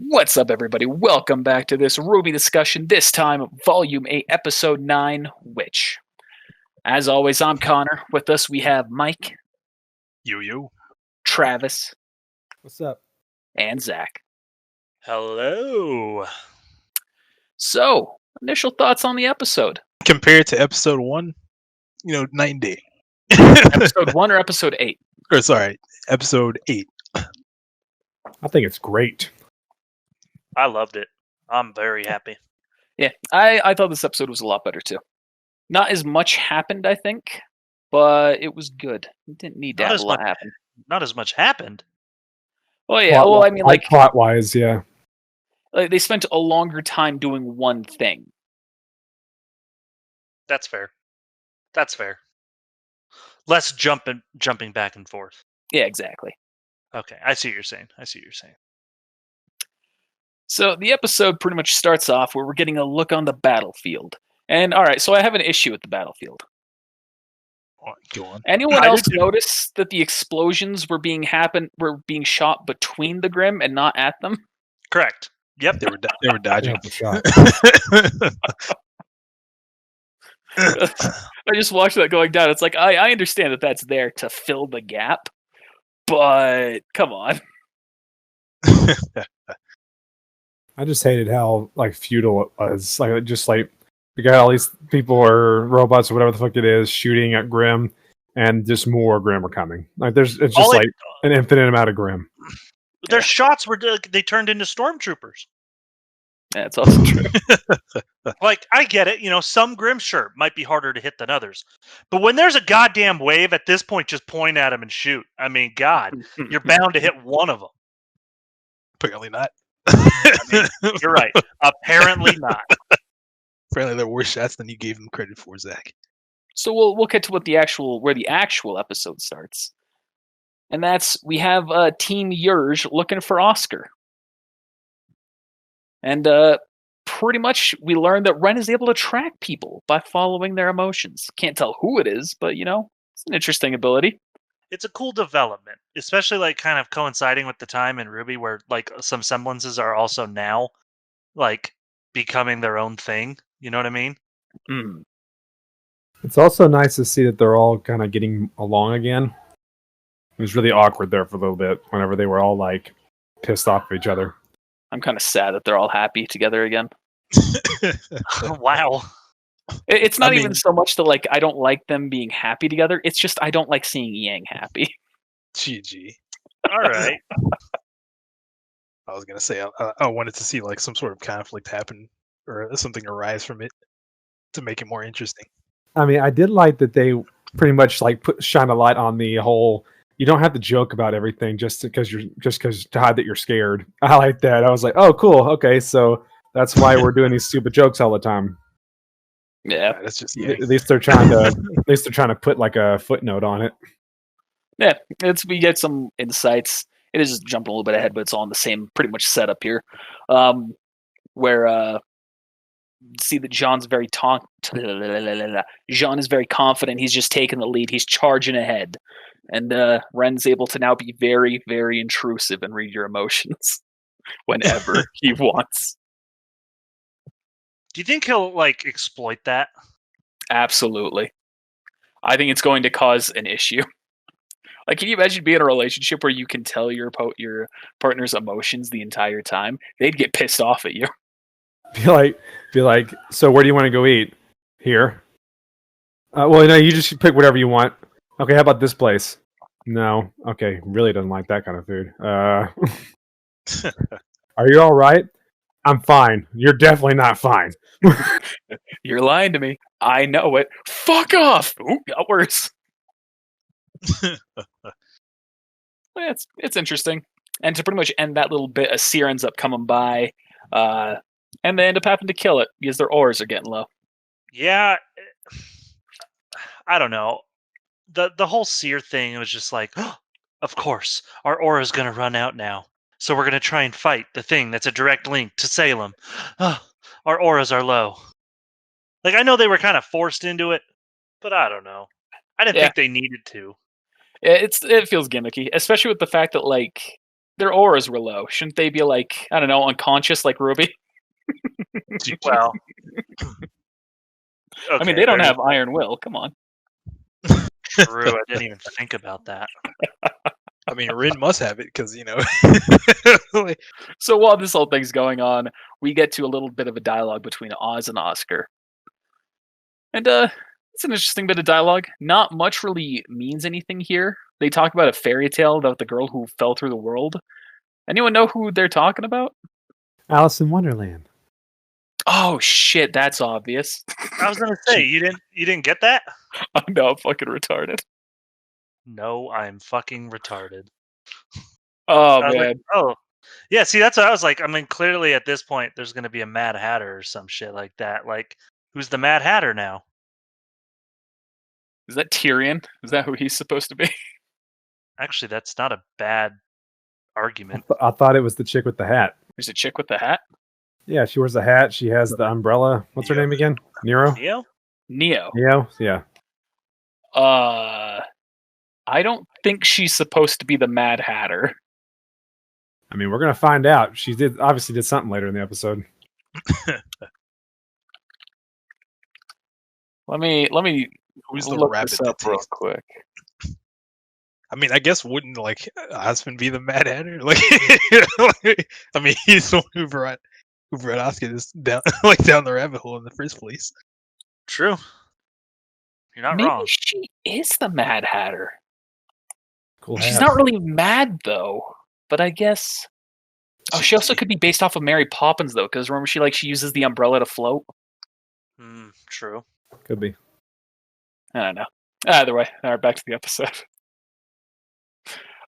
What's up, everybody? Welcome back to this RWBY discussion, this time Volume 8, Episode 9, Witch. As always, I'm Connor. With us, we have Mike, You. Travis, What's up? and Zach. Hello. So, initial thoughts on the episode. Compared to episode 1, night and day. Episode 1 or Episode 8? Or sorry, episode 8. I think it's great. I loved it. I'm very happy. Yeah, I thought this episode was a lot better, too. Not as much happened, I think, but it was good. It didn't need to have a lot happen. Not as much happened. Well, yeah, well, I mean, like plot-wise, yeah. Like, they spent a longer time doing one thing. That's fair. Less jumping back and forth. Yeah, exactly. Okay, I see what you're saying. So the episode pretty much starts off where we're getting a look on the battlefield. And alright, so I have an issue with the battlefield. Go on. Anyone else notice that the explosions were being shot between the Grimm and not at them? Correct. Yep. They were dodging. I just watched that going down. It's like, I understand that that's there to fill the gap, but come on. I just hated how futile it was. You got all these people or robots or whatever the fuck it is shooting at Grimm, and just more Grimm are coming. It's just an infinite amount of Grimm. Their shots were they turned into stormtroopers. Yeah, it's also true. I get it. Some Grimm might be harder to hit than others, but when there's a goddamn wave at this point, just point at them and shoot. I mean, God, you're bound to hit one of them. Apparently not. You're right. Apparently not. Apparently, they're worse shots than you gave them credit for, Zach. So we'll get to where the actual episode starts, and that's we have Team Yurge looking for Oscar, and pretty much we learn that Ren is able to track people by following their emotions. Can't tell who it is, but it's an interesting ability. It's a cool development, especially kind of coinciding with the time in RWBY where some semblances are also now becoming their own thing. You know what I mean? Mm. It's also nice to see that they're all kind of getting along again. It was really awkward there for a little bit whenever they were all pissed off at each other. I'm kind of sad that they're all happy together again. Wow. It's not even so much that I don't like them being happy together. It's just I don't like seeing Yang happy. GG. All right. I was gonna say I wanted to see some sort of conflict happen or something arise from it to make it more interesting. I mean, I did like that they pretty much shine a light on the whole. You don't have to joke about everything just because to hide that you're scared. I like that. I was like, oh, cool. Okay, so that's why we're doing these stupid jokes all the time. Yeah, that's just at least they're trying to put a footnote on it. Yeah, we get some insights. It is just jumping a little bit ahead, but it's all in the same pretty much setup here, where see that Jean's very Jean is very confident. He's just taking the lead. He's charging ahead, and Ren's able to now be very, very intrusive and read your emotions whenever he wants. Do you think he'll exploit that? Absolutely. I think it's going to cause an issue. Can you imagine being in a relationship where you can tell your partner's emotions the entire time? They'd get pissed off at you. Be like, so where do you want to go eat? Here. Well, no, you just pick whatever you want. Okay, how about this place? No. Okay, really doesn't like that kind of food. Are you all right? I'm fine. You're definitely not fine. You're lying to me. I know it. Fuck off. Ooh, got worse. It's interesting. And to pretty much end that little bit, a seer ends up coming by, and they end up having to kill it because their ores are getting low. Yeah, I don't know. The whole seer thing was just of course, our aura is going to run out now. So we're going to try and fight the thing that's a direct link to Salem. Our auras are low. I know they were kind of forced into it, but I don't know. I didn't think they needed to. It feels gimmicky, especially with the fact that their auras were low. Shouldn't they be like, I don't know, unconscious like RWBY? Well, I mean, they don't have iron will. Come on. True, I didn't even think about that. I mean, Rin must have it because like, So while this whole thing's going on, we get to a little bit of a dialogue between Oz and Oscar. And it's an interesting bit of dialogue. Not much really means anything here. They talk about a fairy tale about the girl who fell through the world. Anyone know who they're talking about? Alice in Wonderland. Oh shit, that's obvious. I was gonna say you didn't get that. I'm now fucking retarded. No, I'm fucking retarded. Oh I was man. like, oh, yeah. See, that's what I was like. I mean, clearly at this point, there's gonna be a Mad Hatter or some shit like that. Like, who's the Mad Hatter now? Is that Tyrion? Is that who he's supposed to be? Actually, that's not a bad argument. I thought it was the chick with the hat. There's a chick with the hat? Yeah, she wears the hat. She has the umbrella. What's her name again? Nero? Neo? Neo. Yeah. I don't think she's supposed to be the Mad Hatter. I mean, we're gonna find out. She obviously did something later in the episode. Let me who's the look rabbit this that up real takes? quick. I mean, I guess wouldn't like Osmond be the Mad Hatter? Like, I mean, he's the one who brought Oscar this down down the rabbit hole in the first place. True. You're not Maybe wrong. she is the Mad Hatter. Cool She's hat. not really mad though, but I guess. Oh, she also could be based off of Mary Poppins though, because remember she uses the umbrella to float. True. Could be. I don't know. Either way, all right, back to the episode.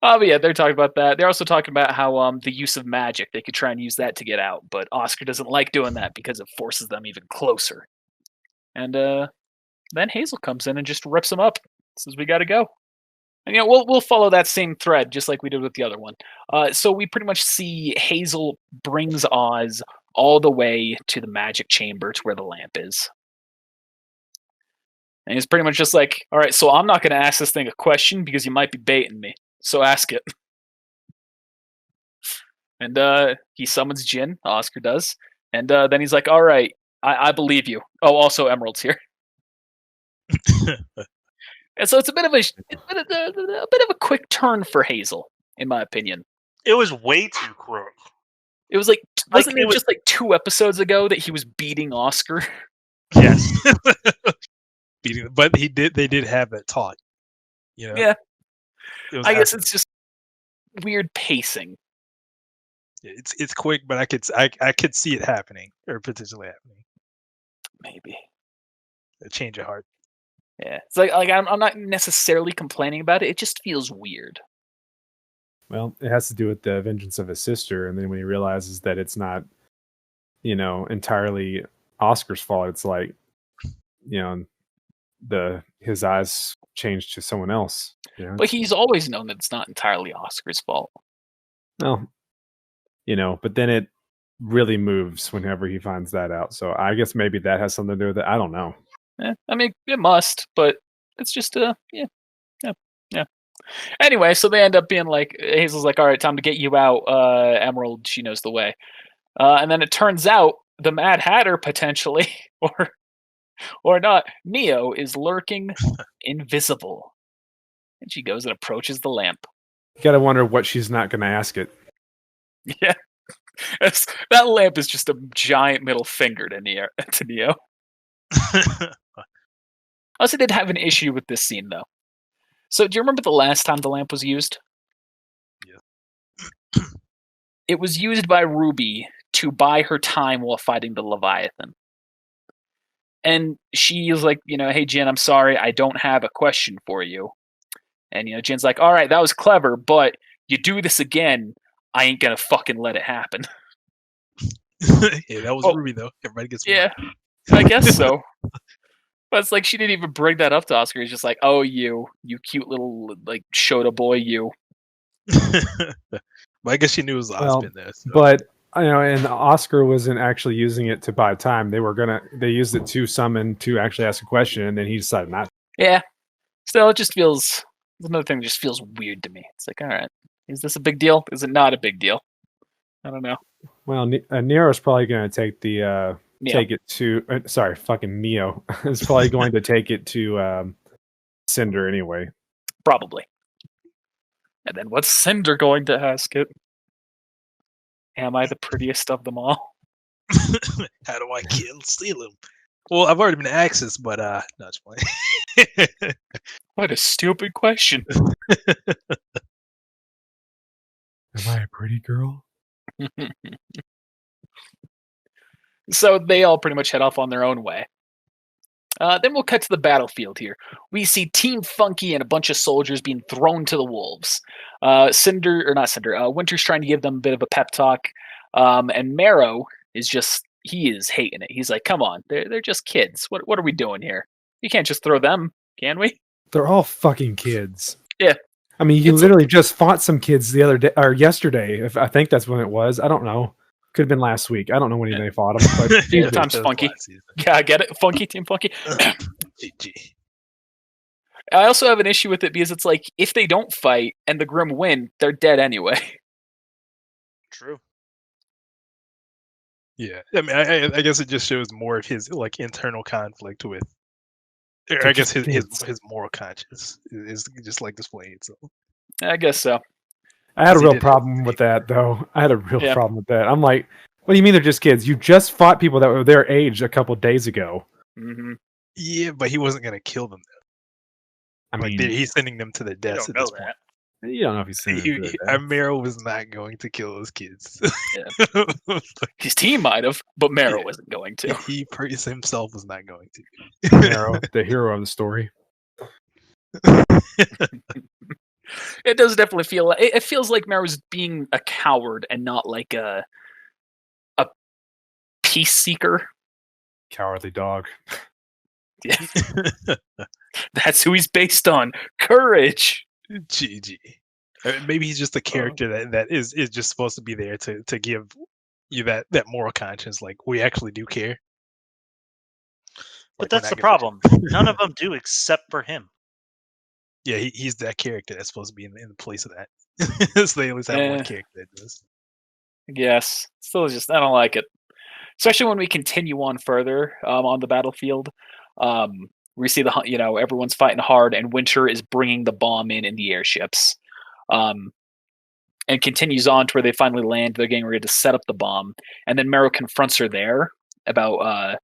But yeah, they're talking about that. They're also talking about how the use of magic, they could try and use that to get out, but Oscar doesn't like doing that because it forces them even closer. And then Hazel comes in and just rips him up. Says we got to go. And we'll follow that same thread just like we did with the other one. So we pretty much see Hazel brings Oz all the way to the magic chamber to where the lamp is. And he's pretty much just like, all right, so I'm not going to ask this thing a question because you might be baiting me. So ask it. And he summons Jin, Oscar does. And then he's like, all right, I believe you. Oh, also Emerald's here. And so it's a bit of a quick turn for Hazel, in my opinion. It was way too quick. It was like, wasn't it just like 2 episodes ago that he was beating Oscar? Yes. But they did have that talk. Yeah. I guess it's just weird pacing. It's quick, but I could see it happening or potentially happening. Maybe A change of heart. Yeah, it's like I'm not necessarily complaining about it. It just feels weird. Well, it has to do with the vengeance of his sister, and then when he realizes that it's not, entirely Oscar's fault, it's like, his eyes changed to someone else. But he's always known that it's not entirely Oscar's fault. Well, but then it really moves whenever he finds that out. So I guess maybe that has something to do with it. I don't know. I mean, it must, but it's just yeah. Anyway, so they end up being like, Hazel's like, all right, time to get you out. Emerald, she knows the way. And then it turns out the Mad Hatter potentially, or not, Neo is lurking invisible. And she goes and approaches the lamp. You gotta wonder what she's not gonna ask it. Yeah. That lamp is just a giant middle finger to Neo. I also did have an issue with this scene, though. So, do you remember the last time the lamp was used? Yeah. It was used by RWBY to buy her time while fighting the Leviathan. And she was like, hey, Jin, I'm sorry, I don't have a question for you. And, Jin's like, all right, that was clever, but you do this again, I ain't gonna fucking let it happen. Yeah, that was RWBY, though. Everybody gets one. Yeah, I guess so. But it's like she didn't even bring that up to Oscar. He's just like, oh, you cute little, like, Shota boy, you. But I guess she knew it was Osmond there. So. But, and Oscar wasn't actually using it to buy time. They used it to summon to actually ask a question, and then he decided not to. Yeah. Still, it just feels, another thing that just feels weird to me. It's like, all right. Is this a big deal? Is it not a big deal? I don't know. Well, Nero's probably going to take Yeah, take it to. Sorry, fucking Neo is probably going to take it to Cinder anyway. probably. And then what's Cinder going to ask it? Am I the prettiest of them all? How do I kill Salem? Well, I've already been asked this, but no, it's fine. What a stupid question. Am I a pretty girl? So they all pretty much head off on their own way. Then we'll cut to the battlefield here. We see Team Funky and a bunch of soldiers being thrown to the wolves. Winter's trying to give them a bit of a pep talk. And Marrow he is hating it. He's like, come on, they're just kids. What are we doing here? You can't just throw them, can we? They're all fucking kids. Yeah. I mean, you literally just fought some kids the other day or yesterday. I think that's when it was. I don't know. Could have been last week. I don't know when they fought them. But Yeah, time's funky. Yeah, I get it. Funky, Team Funky. GG. I also have an issue with it because it's like, if they don't fight and the Grimm win, they're dead anyway. True. Yeah, I mean, I guess it just shows more of his like internal conflict with. Or I guess his moral conscience is just like displaying itself. I guess so. I had a real problem with that, though. I had a real problem with that. I'm like, what do you mean they're just kids? You just fought people that were their age a couple days ago. Mm-hmm. Yeah, but he wasn't going to kill them. I mean, he's sending them to their deaths at this point. You don't know if he's sending them to their deaths. Marrow was not going to kill those kids. Yeah. His team might have, but Marrow wasn't going to. He himself was not going to. Marrow, the hero of the story. It does definitely feel. It feels like Marrow's being a coward and not like a peace seeker. Cowardly dog. Yeah. That's who he's based on. Courage. GG. Maybe he's just a character that is just supposed to be there to give you that moral conscience. Like, we actually do care. But that's the problem. None of them do except for him. Yeah, he's that character that's supposed to be in the place of that. So they always have one character that does. Yes. Still just, I don't like it. Especially when we continue on further on the battlefield. We see everyone's fighting hard, and Winter is bringing the bomb in the airships. And continues on to where they finally land. They're getting ready to set up the bomb. And then Marrow confronts her there about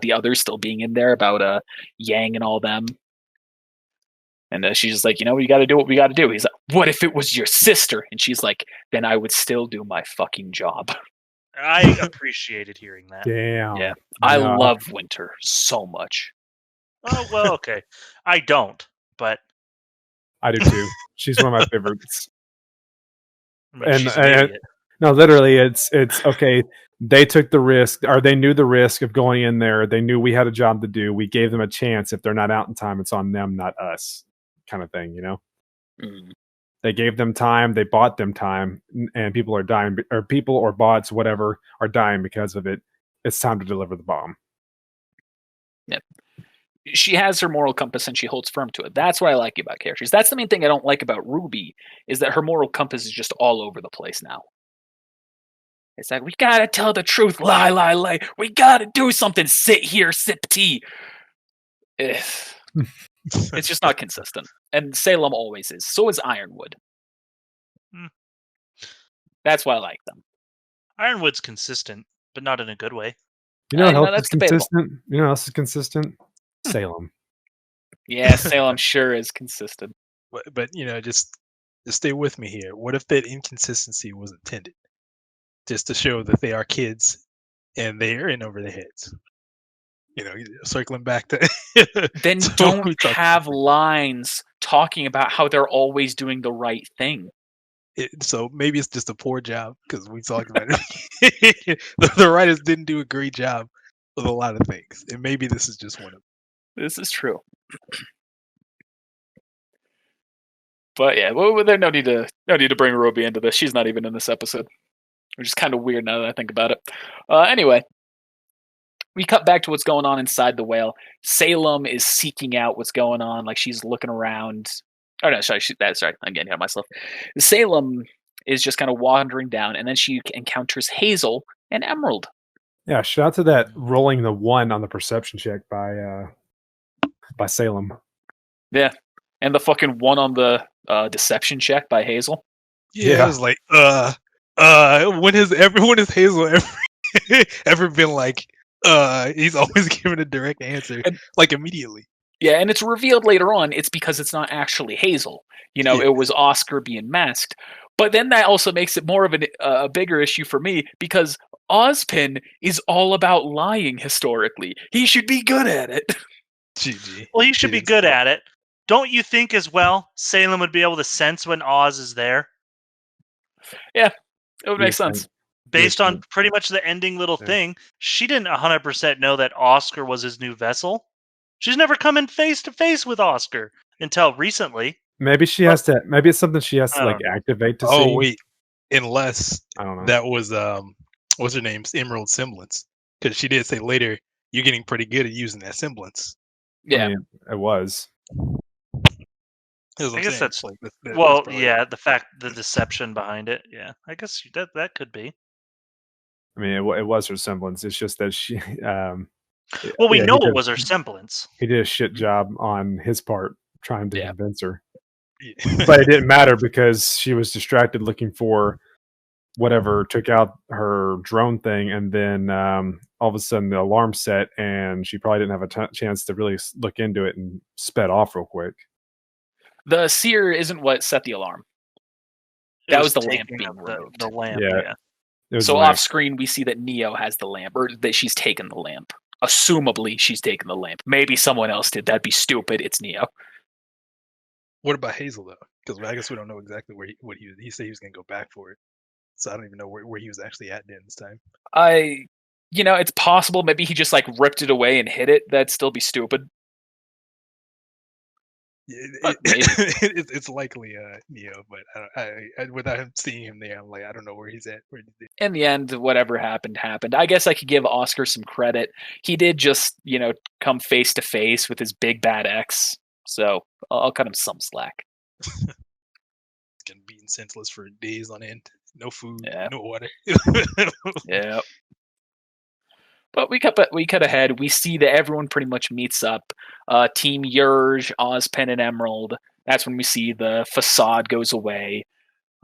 the others still being in there, about Yang and all them. And she's just like, we got to do what we got to do. He's like, what if it was your sister? And she's like, then I would still do my fucking job. I appreciated hearing that. Damn. Yeah. I love Winter so much. Oh, well, okay. I don't, but I do too. She's one of my favorites. I mean, she's an idiot. No, literally, it's okay. They took the risk, or they knew the risk of going in there. They knew we had a job to do. We gave them a chance. If they're not out in time, it's on them, not us, kind of thing, Mm. They gave them time. They bought them time, and people are dying, or people or bots, whatever, are dying because of it. It's time to deliver the bomb. Yep. She has her moral compass and she holds firm to it. That's what I like about characters. That's the main thing I don't like about RWBY, is that her moral compass is just all over the place now. It's like, we gotta tell the truth, lie. We gotta do something, sit here, sip tea. It's just not consistent. And Salem always is. So is Ironwood. That's why I like them. Ironwood's consistent, but not in a good way. You know what else that's is consistent? You know what else is consistent? Salem. Yeah, Salem sure is consistent. But just stay with me here. What if that inconsistency was intended? Just to show that they are kids and they are in over their heads. Circling back to then don't have lines talking about how they're always doing the right thing. So maybe it's just a poor job, because we talked about it. The writers didn't do a great job with a lot of things, and maybe this is just one of them. This is true. But yeah, well, there's no need to bring Ruby into this. She's not even in this episode, which is kind of weird now that I think about it. Anyway, we cut back to what's going on inside the whale. Salem is seeking out what's going on. Like, she's looking around, Oh no, sorry. Sorry, I'm getting ahead of myself. Salem is just kind of wandering down, and then she encounters Hazel and Emerald. Yeah, shout out to that rolling the 1 on the perception check by Salem. Yeah, and the fucking 1 on the deception check by Hazel. Yeah, Yeah. it was like, when has Hazel ever been like, he's always giving a direct answer, like immediately. Yeah, and it's revealed later on it's because it's not actually Hazel. Yeah. It was Oscar being masked. But then that also makes it more of a bigger issue for me because Ozpin is all about lying historically. He should be good at it. GG. Well, he should be good at it. Don't you think as well Salem would be able to sense when Oz is there? It would make Yes, sense. Based on sense. pretty much the ending little Yeah. thing, she didn't 100% know that Oscar was his new vessel. She's never come in face to face with Oscar until recently. Maybe she has to. Maybe it's something she has to I like don't know. activate to see. Oh wait, unless I don't know. that was what's her name's Emerald semblance, because she did say later you're getting pretty good at using that semblance. Yeah. I mean, it was. That's what I I'm guess saying. that's like well, probably- yeah, the deception behind it. Yeah, I guess that could be. I mean, it was her semblance. It's just that she. Well, we yeah, know he it did- was her semblance. He did a shit job on his part trying to Yeah. convince her, Yeah. but it didn't matter because she was distracted looking for whatever took out her drone thing, and then all of a sudden the alarm set, and she probably didn't have a chance to really look into it and sped off real quick. The seer isn't what set the alarm. It That was the lamp taking being of removed. The lamp, Yeah. yeah. It was So the lamp. off screen, we see that Neo has the lamp, or that she's taken the lamp. Assumably, she's taken the lamp. Maybe someone else did. That'd be stupid. It's Neo. What about Hazel though? Because I guess we don't know exactly where he said he was gonna go back for it, so I don't even know where he was actually at during this time. It's possible. Maybe he just like ripped it away and hid it. That'd still be stupid. It's likely Neo, but I without him seeing him there, I'm like, I don't know where he's at. In the end, whatever happened. I guess I could give Oscar some credit. He did just, come face to face with his big bad ex. So I'll cut him some slack. Getting beaten senseless for days on end. No food, Yeah. no water. Yeah. But we cut ahead. We see that everyone pretty much meets up. Team Yurge, Ozpen, and Emerald. That's when we see the facade goes away.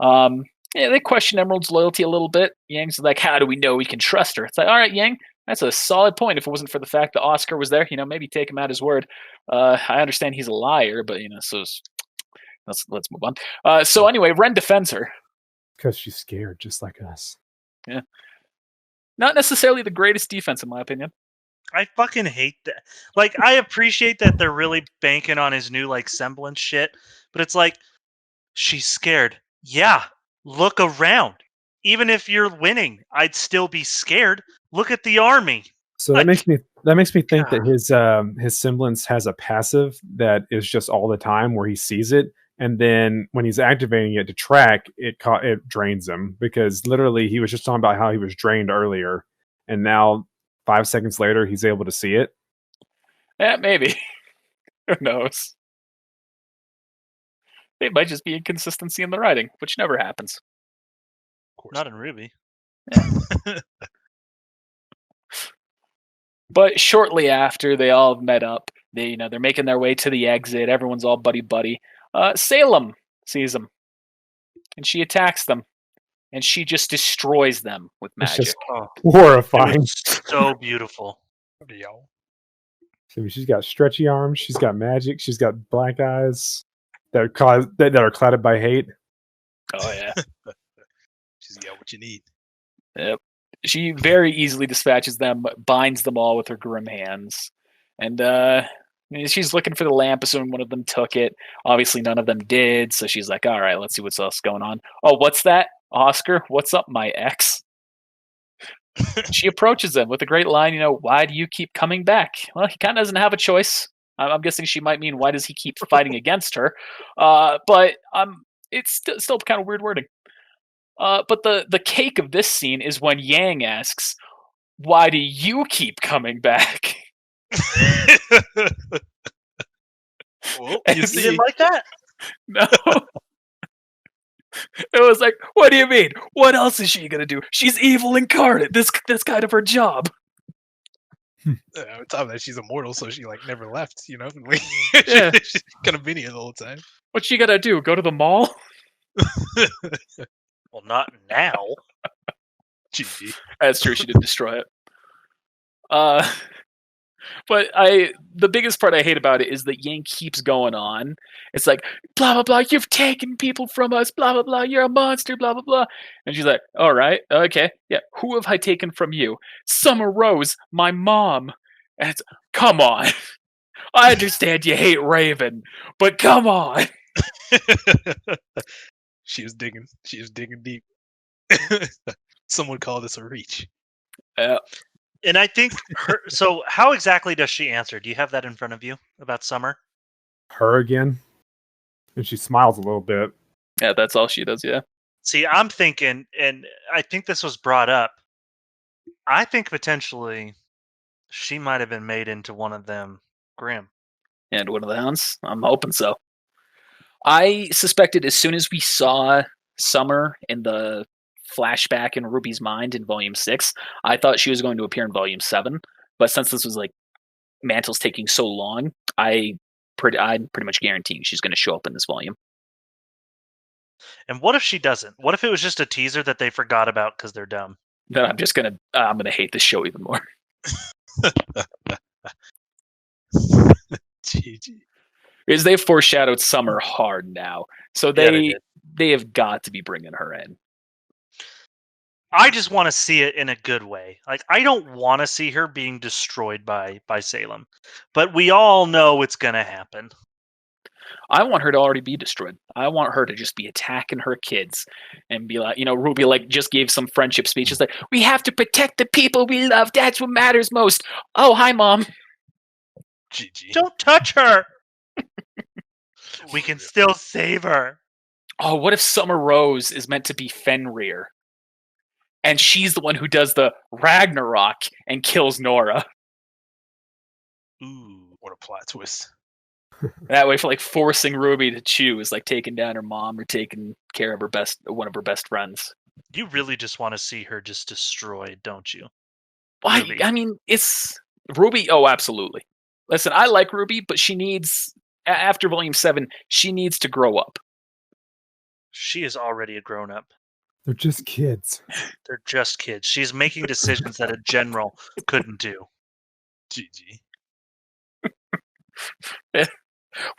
They question Emerald's loyalty a little bit. Yang's like, how do we know we can trust her? It's like, all right, Yang, that's a solid point. If it wasn't for the fact that Oscar was there, maybe take him at his word. I understand he's a liar, but so let's move on. So anyway, Ren defends her. Because she's scared, just like us. Yeah. Not necessarily the greatest defense, in my opinion. I fucking hate that. Like, I appreciate that they're really banking on his new, semblance shit, but it's like, she's scared. Yeah, look around. Even if you're winning, I'd still be scared. Look at the army. So that makes me think God. that his semblance has a passive that is just all the time where he sees it, and then when he's activating it to track it, it drains him, because literally he was just talking about how he was drained earlier, and now 5 seconds later he's able to see it. Yeah, maybe. Who knows? It might just be inconsistency in the writing, which never happens. Of course. Not in RWBY. But shortly after they all have met up, they're making their way to the exit. Everyone's all buddy. Salem sees them, and she attacks them, and she just destroys them with It's magic. just Oh, horrifying. so beautiful. Y'all. I mean, she's got stretchy arms, she's got magic, she's got black eyes that are clouded by hate. Oh yeah. She's got what you need. Yep. She very easily dispatches them, binds them all with her grim hands, and she's looking for the lamp, assuming one of them took it. Obviously, none of them did, so she's like, all right, let's see what's else going on. Oh, what's that? Oscar, what's up, my ex? She approaches them with a great line, why do you keep coming back? Well, he kind of doesn't have a choice. I'm guessing she might mean, why does he keep fighting against her? But it's still kind of weird wording. But the cake of this scene is when Yang asks, why do you keep coming back? Well, You didn't like that? No. It was like, what do you mean? What else is she gonna do? She's evil incarnate. That's kind of her job. On top of that, she's immortal, so she like never left. Like, Yeah. she's gonna be here the whole time. What's she gonna do? Go to the mall? Well, not now. GG. That's true. She did destroy it. But the biggest part I hate about it is that Yang keeps going on. It's like, blah, blah, blah, you've taken people from us, blah, blah, blah, you're a monster, blah, blah, blah. And she's like, all right, okay, yeah, who have I taken from you? Summer Rose, my mom. And it's, come on. I understand you hate Raven, but come on. She was digging deep. Someone called this a reach. And I think her. So, how exactly does she answer? Do you have that in front of you about Summer? Her again, and she smiles a little bit. Yeah, that's all she does, yeah. See, I'm thinking, and I think this was brought up. I think potentially she might have been made into one of them Grimm. And one of the hounds? I'm hoping so. I suspected as soon as we saw Summer in the flashback in Ruby's mind in Volume 6, I thought she was going to appear in Volume 7. But since this was like Mantle's taking so long, I'm pretty much guaranteeing she's going to show up in this volume. And what if she doesn't? What if it was just a teaser that they forgot about because they're dumb? Then I'm gonna hate this show even more. GG. Because they've foreshadowed Summer hard now, so they have got to be bringing her in. I just want to see it in a good way. Like, I don't want to see her being destroyed by Salem, but we all know it's gonna happen. I want her to already be destroyed. I want her to just be attacking her kids and be like, Ruby like just gave some friendship speech. It's like, we have to protect the people we love. That's what matters most. Oh, hi, Mom. GG. Don't touch her. We can still save her. Oh, what if Summer Rose is meant to be Fenrir? And she's the one who does the Ragnarok and kills Nora. Ooh, what a plot twist. That way, for like forcing Ruby to choose, like taking down her mom or taking care of one of her best friends. You really just want to see her just destroyed, don't you? Ruby. I mean, it's Ruby. Oh, absolutely. Listen, I like Ruby, but she needs, after Volume 7, she needs to grow up. She is already a grown-up. They're just kids. They're just kids. She's making decisions that a general couldn't do. GG.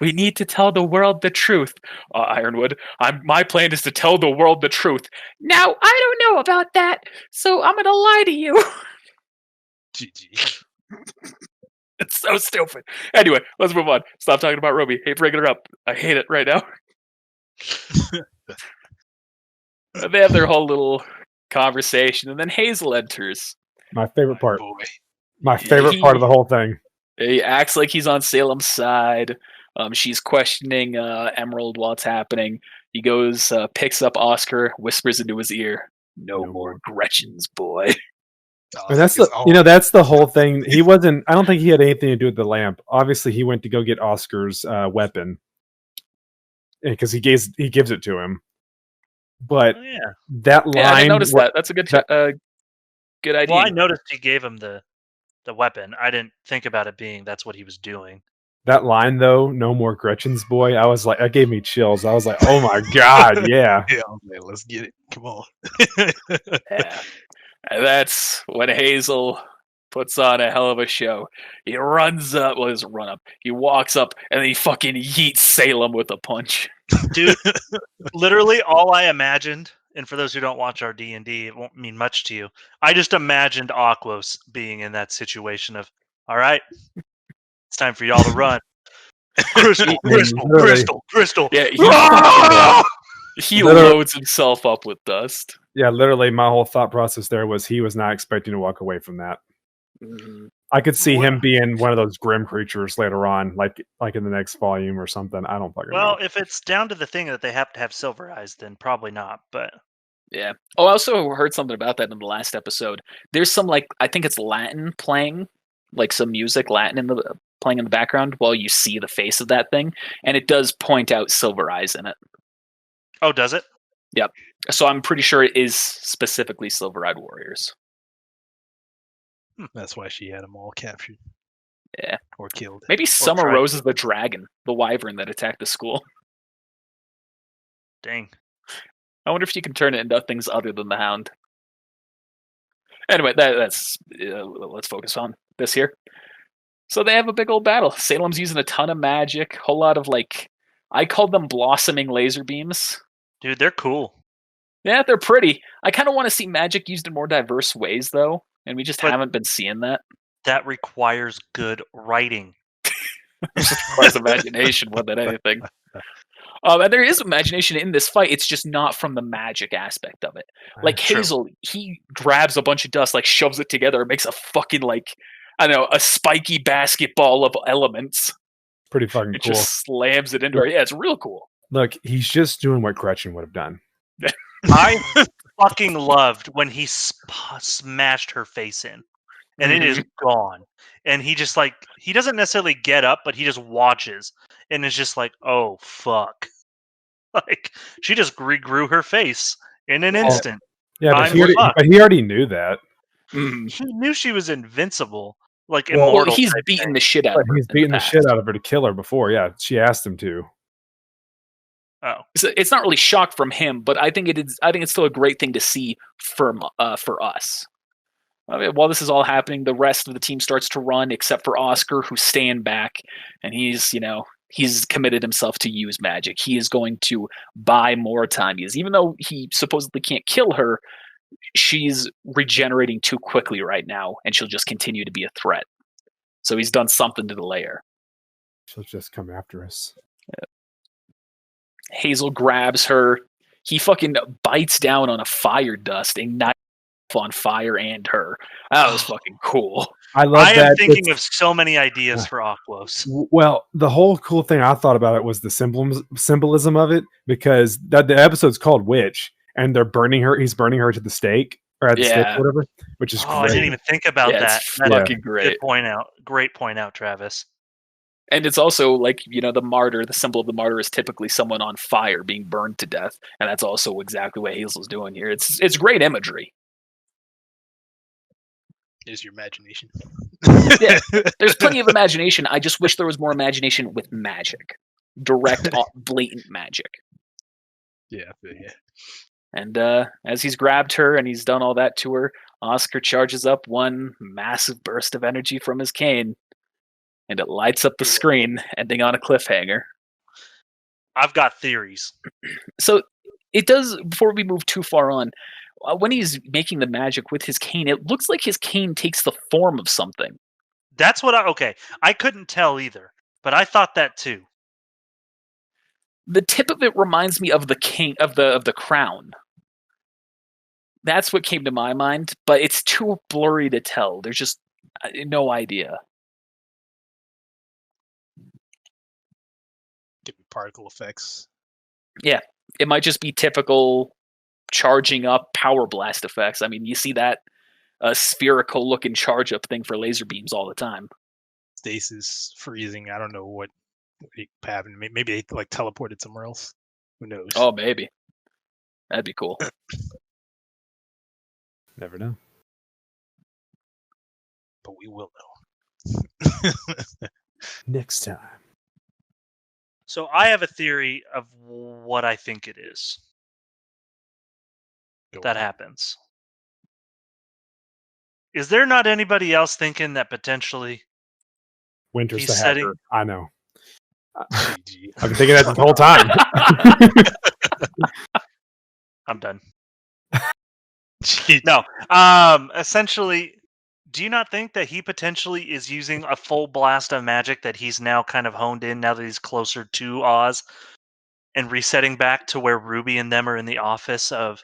We need to tell the world the truth. Ironwood, my plan is to tell the world the truth. Now, I don't know about that, so I'm going to lie to you. GG. It's so stupid. Anyway, let's move on. Stop talking about Ruby. Hate bringing her up. I hate it right now. They have their whole little conversation, and then Hazel enters. My favorite part. Boy. My favorite part of the whole thing. He acts like he's on Salem's side. She's questioning Emerald while it's happening. He goes, picks up Oscar, whispers into his ear, "No more Gretchens, boy." And that's that's the whole thing. He wasn't. I don't think he had anything to do with the lamp. Obviously, he went to go get Oscar's weapon because he gives it to him. But that line, I didn't notice that. That's a good idea. Well, I noticed he gave him the weapon. I didn't think about it being that's what he was doing. That line though, "No more Gretchen's boy," I was like, that gave me chills. I was like, oh my god, yeah. Yeah, man, let's get it. Come on. Yeah. And that's when Hazel puts on a hell of a show. He runs up, well, he doesn't run up. He walks up and he fucking yeets Salem with a punch. Dude, literally all I imagined, and for those who don't watch our D&D, it won't mean much to you. I just imagined Aquos being in that situation of, all right, it's time for y'all to run. Crystal. Yeah, he loads himself up with dust. Yeah, literally, my whole thought process there was he was not expecting to walk away from that. Mm-hmm. I could see him being one of those grim creatures later on, like in the next volume or something. I don't fucking know. Well, if it's down to the thing that they have to have silver eyes, then probably not. But yeah. Oh, I also heard something about that in the last episode. There's some I think it's Latin playing, like some music Latin in the playing in the background while you see the face of that thing, and it does point out Silver Eyes in it. Oh, does it? Yep. So I'm pretty sure it is specifically Silver-Eyed Warriors. That's why she had them all captured. Yeah. Or killed. Maybe Summer tried Rose to. is the dragon, the wyvern that attacked the school. Dang. I wonder if you can turn it into things other than the Hound. Anyway, that's let's focus on this here. So they have a big old battle. Salem's using a ton of magic, whole lot of I called them blossoming laser beams. Dude, they're cool. Yeah, they're pretty. I kind of want to see magic used in more diverse ways, though, and we just haven't been seeing that. That requires good writing. It requires imagination more than anything. And there is imagination in this fight. It's just not from the magic aspect of it. Like True. Hazel, he grabs a bunch of dust, shoves it together, and makes a fucking I don't know, a spiky basketball of elements. Pretty fucking It cool. just slams it into her. Yeah, it's real cool. Look, he's just doing what Gretchen would have done. I fucking loved when he smashed her face in, and it is gone. And he just he doesn't necessarily get up, but he just watches, and is just oh fuck, she just regrew her face in an instant. Yeah, but I'm he already knew that. He knew she was invincible, Well, immortal. he's beaten the shit out of her. He's beaten the shit out of her to kill her before. Yeah, she asked him to. Oh, it's not really shock from him, but I think it is. I think it's still a great thing to see for us. I mean, while this is all happening, the rest of the team starts to run, except for Oscar, who's staying back, and he's committed himself to use magic. He is going to buy more time. Even though he supposedly can't kill her, she's regenerating too quickly right now, and she'll just continue to be a threat. So he's done something to delay her. She'll just come after us. Yeah. Hazel grabs her. He fucking bites down on a fire dust, ignites on fire and her. That was fucking cool. I am thinking of so many ideas for Aquos. Well, the whole cool thing I thought about it was the symbolism of it, because the episode's called Witch, and they're burning her. He's burning her to the stake or at the stake, or whatever. Which is great. I didn't even think about that. It's fucking great. Good point out. Great point out, Travis. And it's also the martyr. The symbol of the martyr is typically someone on fire being burned to death, and that's also exactly what Hazel's doing here. It's great imagery. Is your imagination? Yeah, there's plenty of imagination. I just wish there was more imagination with magic, direct, blatant magic. Yeah. And as he's grabbed her and he's done all that to her, Oscar charges up one massive burst of energy from his cane, and it lights up the screen, ending on a cliffhanger. I've got theories. So it does, before we move too far on, when he's making the magic with his cane, it looks like his cane takes the form of something. That's what I couldn't tell either, but I thought that too. The tip of it reminds me of the king of the crown. That's what came to my mind, but it's too blurry to tell. There's just no idea. Could be particle effects. Yeah, it might just be typical charging up power blast effects. I mean, you see that spherical looking charge up thing for laser beams all the time. Stasis, freezing. I don't know what happened. Maybe they teleported somewhere else. Who knows? Oh, maybe. That'd be cool. Never know. But we will know. Next time. So I have a theory of what I think it is that happens. Is there not anybody else thinking that potentially Winter's he's the hacker? I know. I've been thinking that the whole time. I'm done. No. Essentially, do you not think that he potentially is using a full blast of magic that he's now kind of honed in now that he's closer to Oz and resetting back to where Ruby and them are in the office of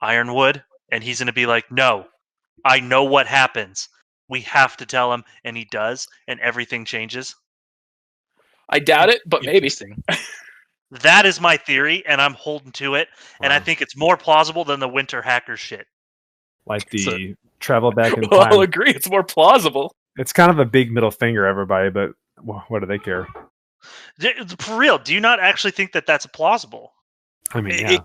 Ironwood, and he's going to be like, no, I know what happens. We have to tell him, and he does, and everything changes? I doubt it, but maybe. That is my theory, and I'm holding to it, and I think it's more plausible than the Winter Hacker shit. Like the travel back in well, time. I'll agree, it's more plausible. It's kind of a big middle finger, everybody, but what do they care? For real, do you not actually think that that's plausible? I mean, yeah.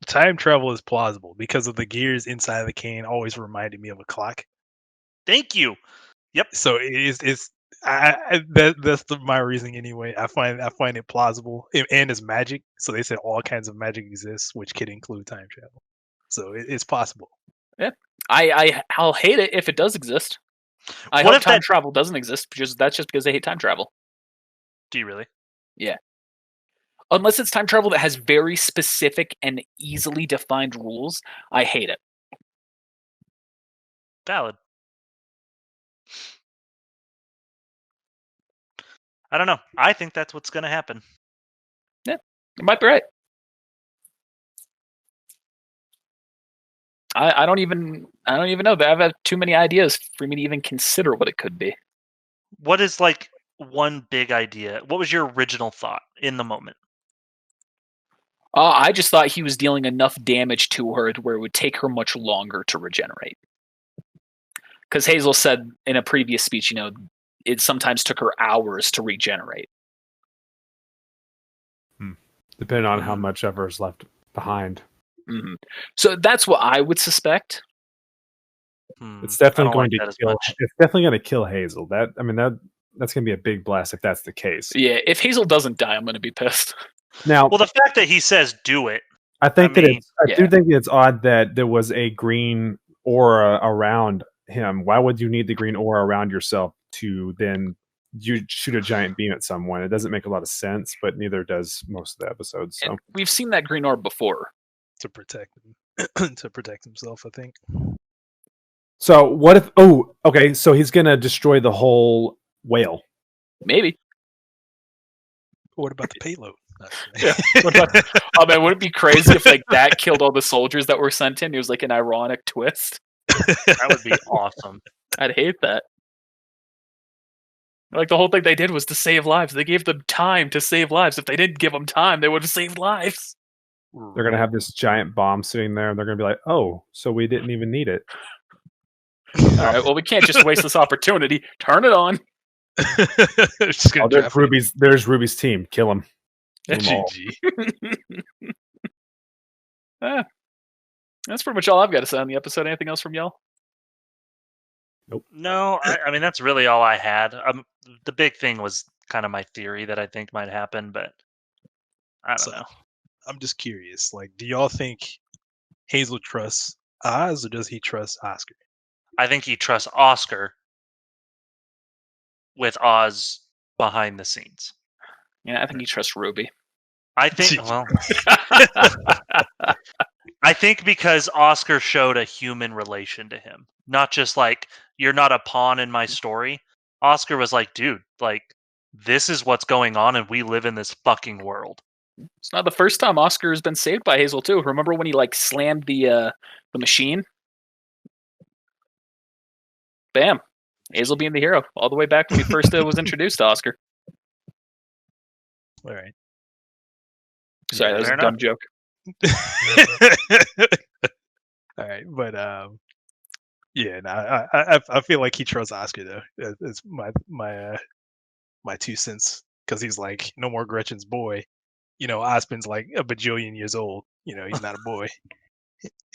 Time travel is plausible because of the gears inside of the cane always reminded me of a clock. Thank you. So that's my reasoning anyway. I find it plausible and it's magic. So they said all kinds of magic exists, which could include time travel. So it's possible. Yeah, I'll hate it if it does exist. I What hope if time that- travel doesn't exist because that's just because they hate time travel. Do you really? Yeah. Unless it's time travel that has very specific and easily defined rules, I hate it. Valid. I don't know. I think that's what's going to happen. Yeah, you might be right. I don't even know. I've had too many ideas for me to even consider what it could be. What is like one big idea? What was your original thought in the moment? I just thought he was dealing enough damage to her to where it would take her much longer to regenerate. Because Hazel said in a previous speech, it sometimes took her hours to regenerate. Depending on how much ever is left behind. Mm-hmm. So that's what I would suspect. It's definitely going like to kill. It's definitely going to kill Hazel. That's going to be a big blast if that's the case. Yeah, if Hazel doesn't die, I'm going to be pissed. Now, well, the fact that he says "do it," I do think it's odd that there was a green aura around him. Why would you need the green aura around yourself to then you shoot a giant beam at someone? It doesn't make a lot of sense, but neither does most of the episodes. So and we've seen that green orb before to protect him, to protect himself, I think. So what if? Oh, okay. So he's gonna destroy the whole whale. Maybe. What about the payload? Yeah. Oh man, would it be crazy if like that killed all the soldiers that were sent in? It was like an ironic twist. That would be awesome. I'd hate that. Like the whole thing they did was to save lives. They gave them time to save lives. If they didn't give them time, they would have saved lives. They're gonna have this giant bomb sitting there, and they're gonna be like, "Oh, so we didn't even need it." All right. Well, we can't just waste this opportunity. Turn it on. There's RWBY's team. Kill him. GG. That's pretty much all I've got to say on the episode. Anything else from y'all? Nope. No, I mean that's really all I had. The big thing was kind of my theory that I think might happen, but I don't know. I'm just curious. Like, do y'all think Hazel trusts Oz, or does he trust Oscar? I think he trusts Oscar with Oz behind the scenes. Yeah, I think he trusts RWBY. I think. Well, I think because Oscar showed a human relation to him, not just like you're not a pawn in my story. Oscar was like, dude, like this is what's going on, and we live in this fucking world. It's not the first time Oscar has been saved by Hazel too. Remember when he like slammed the machine? Bam, Hazel being the hero all the way back when he first was introduced to Oscar. All right. Sorry, that was a dumb joke. All right, but yeah, no, I feel like he trusts Oscar though. It's my 2 cents, because he's like, no more Gretchen's boy. Osmond's like a bajillion years old. He's not a boy.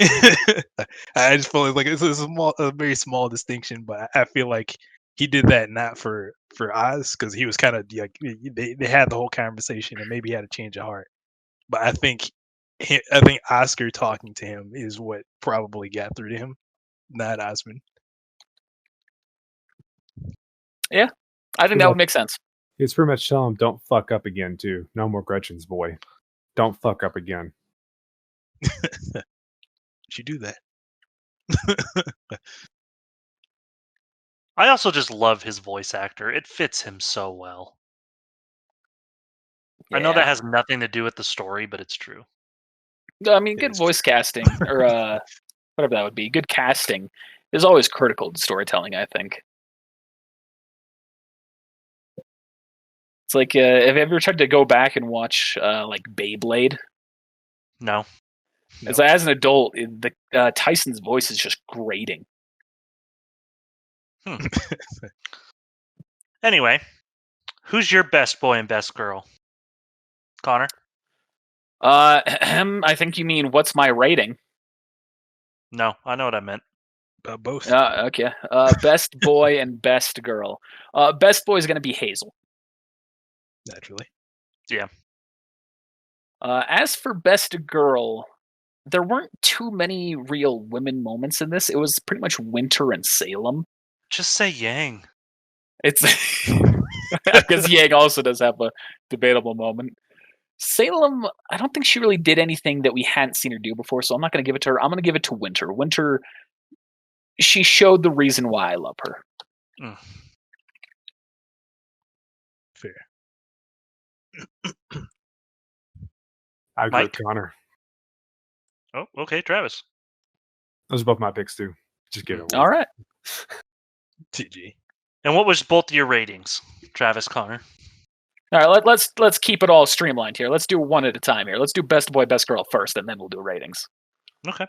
I just feel like it's a very small distinction, but I feel like he did that not for Oz, because he was kind of like they had the whole conversation and maybe he had a change of heart. But I think Oscar talking to him is what probably got through to him, not Osmond. Yeah, I think that would make sense. It's pretty much telling him, don't fuck up again, too. No more Gretchen's boy. Don't fuck up again. You do that. I also just love his voice actor. It fits him so well. Yeah. I know that has nothing to do with the story, but it's true. I mean, good voice casting, or whatever that would be. Good casting is always critical to storytelling, I think. It's like, have you ever tried to go back and watch like Beyblade? No. As an adult, Tyson's voice is just grating. Anyway, who's your best boy and best girl? Connor? I think you mean what's my rating? No, I know what I meant. Both. Okay. Best boy and best girl. Best boy is going to be Hazel. Naturally. As for best girl, there weren't too many real women moments in this. It was pretty much Winter and Salem. Just say Yang. It's because Yang also does have a debatable moment. Salem, I don't think she really did anything that we hadn't seen her do before, so I'm not going to give it to her. I'm going to give it to Winter. Winter, she showed the reason why I love her. Fair. I agree with Mike? Connor. Oh, okay, Travis. Those are both my picks too. Just get it over All right. TG. And what was both your ratings, Travis, Connor? All right, let's keep it all streamlined here. Let's do one at a time here. Let's do best boy, best girl first, and then we'll do ratings. Okay.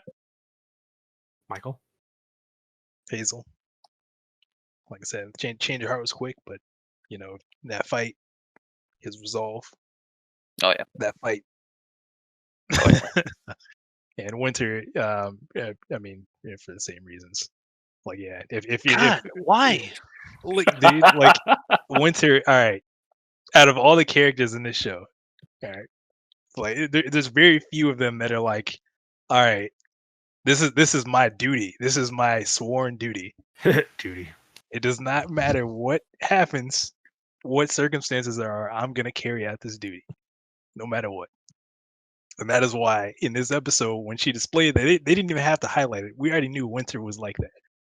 Michael. Hazel. Like I said, change your heart was quick, but that fight, his resolve. Oh yeah. That fight. And Winter, I mean, for the same reasons. Like, yeah, if why? Look, dude, like Winter. All right, out of all the characters in this show, all right, like there's very few of them that are like, all right, this is my duty. This is my sworn duty. Duty. It does not matter what happens, what circumstances there are. I'm gonna carry out this duty, no matter what. And that is why in this episode, when she displayed that, they didn't even have to highlight it. We already knew Winter was like that.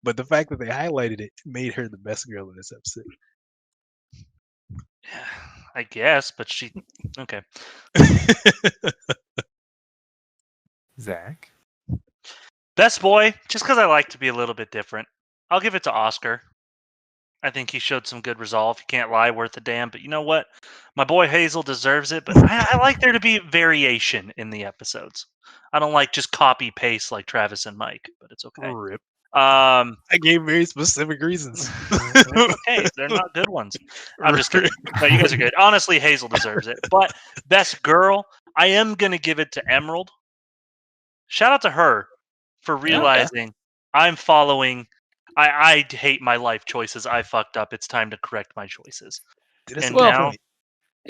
But the fact that they highlighted it made her the best girl in this episode. I guess, but she... Okay. Zach. Best boy, just because I like to be a little bit different. I'll give it to Oscar. I think he showed some good resolve. He can't lie worth a damn. But you know what? My boy Hazel deserves it. But I like there to be variation in the episodes. I don't like just copy paste like Travis and Mike. But it's okay. Rip. I gave very specific reasons. okay, they're not good ones. I'm just kidding. No, you guys are good. Honestly, Hazel deserves it. But best girl, I am gonna give it to Emerald. Shout out to her for realizing I'm following. I hate my life choices. I fucked up. It's time to correct my choices. And now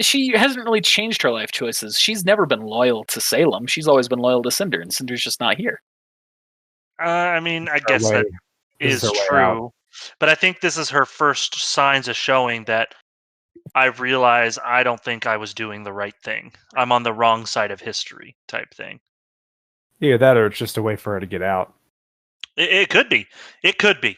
she hasn't really changed her life choices. She's never been loyal to Salem. She's always been loyal to Cinder, and Cinder's just not here. I mean, I guess that is true. But I think this is her first signs of showing that I realize I don't think I was doing the right thing. I'm on the wrong side of history type thing. Yeah, that or it's just a way for her to get out. It could be. It could be.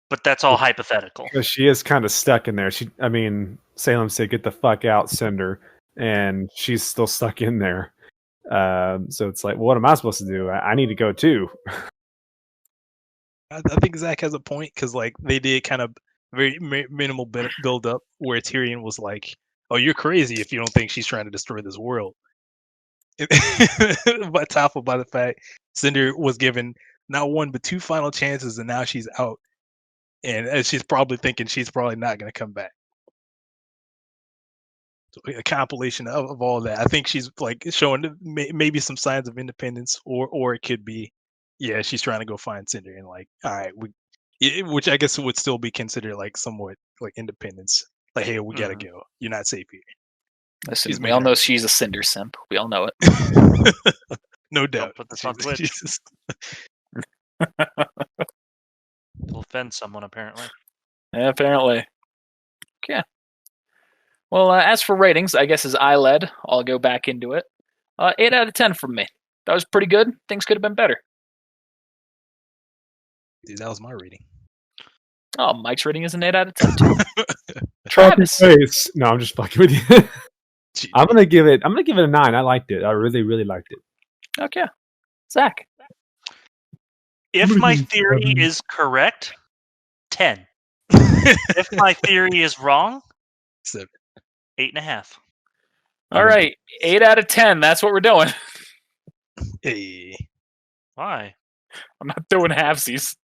But that's all hypothetical. Because she is kind of stuck in there. Salem said, "Get the fuck out, Cinder," and she's still stuck in there. So it's like, well, what am I supposed to do? I need to go too. I think Zach has a point because like they did kind of very minimal build up where Tyrion was like, "Oh, you're crazy if you don't think she's trying to destroy this world." But toppled by the fact Cinder was given not one but two final chances, and now she's out, and she's probably thinking she's probably not going to come back. So a compilation of all that. I think she's like showing maybe some signs of independence, or it could be, yeah, she's trying to go find Cinder and like, all right, which I guess would still be considered like somewhat like independence. Like, hey, we gotta go. You're not safe here. Listen, we all know she's a Cinder simp. We all know it. No doubt. Don't put this on Twitch. It'll offend someone, apparently. Yeah, apparently. Okay. Well, as for ratings, I guess as I led, I'll go back into it. 8 out of 10 from me. That was pretty good. Things could have been better. Dude, that was my rating. Oh, Mike's rating is an 8 out of 10 too. Travis. No, I'm just fucking with you. I'm gonna give it a 9. I liked it. I really, really liked it. Okay. Zach. If my theory is correct, 10. If my theory is wrong, 7. 8.5. All right. 8 out of 10. That's what we're doing. Hey. Why? I'm not doing halvesies.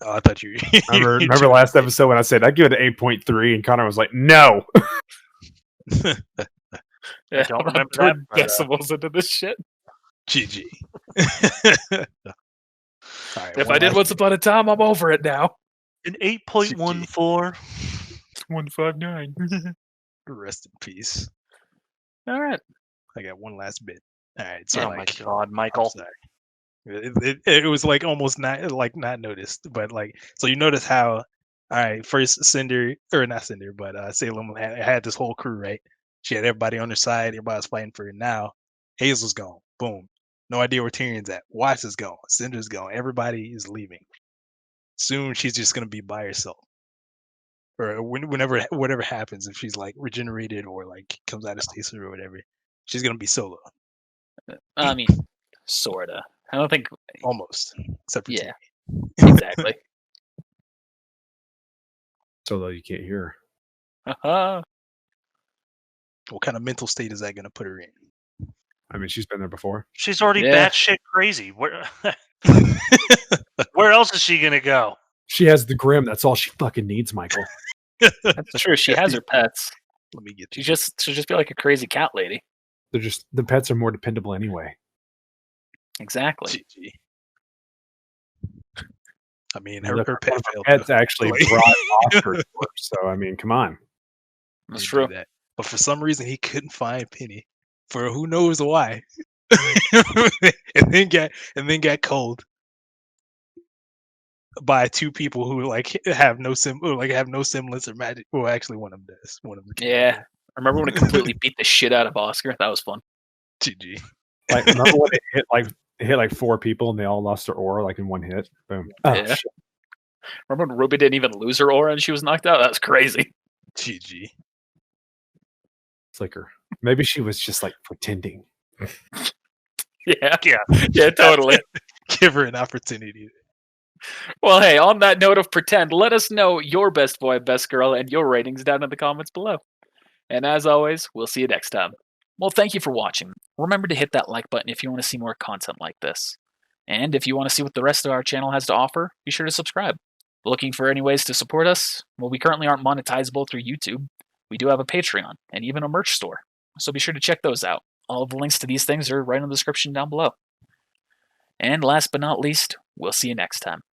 Oh, I thought you. Remember last episode when I said I'd give it an 8.3, and Connor was like, "No." Yeah, don't I'm not remember putting that, but, decibels into this shit. GG. All right, If one I did last once bit. upon a time, I'm over it now. An 8.14. 159. Rest in peace. All right. I got one last bit. All right, so Oh like, my god, I'm Michael. sorry. It was like almost not noticed, but like, so you notice how, all right, first Cinder, or not Cinder, but Salem had this whole crew, right? She had everybody on her side, everybody was fighting for her. Now Hazel's gone, boom, no idea where Tyrion's at. Watts is gone, Cinder's gone, everybody is leaving. Soon she's just gonna be by herself, or whenever whatever happens, if she's like regenerated or like comes out of stasis or whatever, she's gonna be solo, I mean, sorta. I don't think. almost, except for Yeah, Tyrion. exactly. So though you can't hear. Haha. What kind of mental state is that gonna put her in? I mean, she's been there before. She's already Yeah. batshit crazy. Where else is she gonna go? She has the Grim. That's all she fucking needs, Michael. That's true. She has her pets. Let me get She'll just be like a crazy cat lady. They're just the pets are more dependable anyway. Exactly. GG. I mean, Look, her pet failed. Pets though. actually Like- brought Oscar to her, so I mean, come on. That's They true. do that. But for some reason, he couldn't find Penny. For who knows why. and then got cold by two people who like have no semblance or magic. Well, actually, one of them does. One of them. can. Yeah. I remember when it completely beat the shit out of Oscar. That was fun. GG. Like, remember when it hit like 4 people and they all lost their aura like in one hit? Boom. Oh, Yeah. shit. Remember when Ruby didn't even lose her aura and she was knocked out? That was crazy. GG. Flicker. Maybe she was just like pretending. Yeah. Yeah. Yeah, totally. Give her an opportunity. Well, hey, on that note of pretend, let us know your best boy, best girl, and your ratings down in the comments below. And as always, we'll see you next time. Well, thank you for watching. Remember to hit that like button if you want to see more content like this. And if you want to see what the rest of our channel has to offer, be sure to subscribe. Looking for any ways to support us? Well, we currently aren't monetizable through YouTube. We do have a Patreon and even a merch store. So be sure to check those out. All of the links to these things are right in the description down below. And last but not least, we'll see you next time.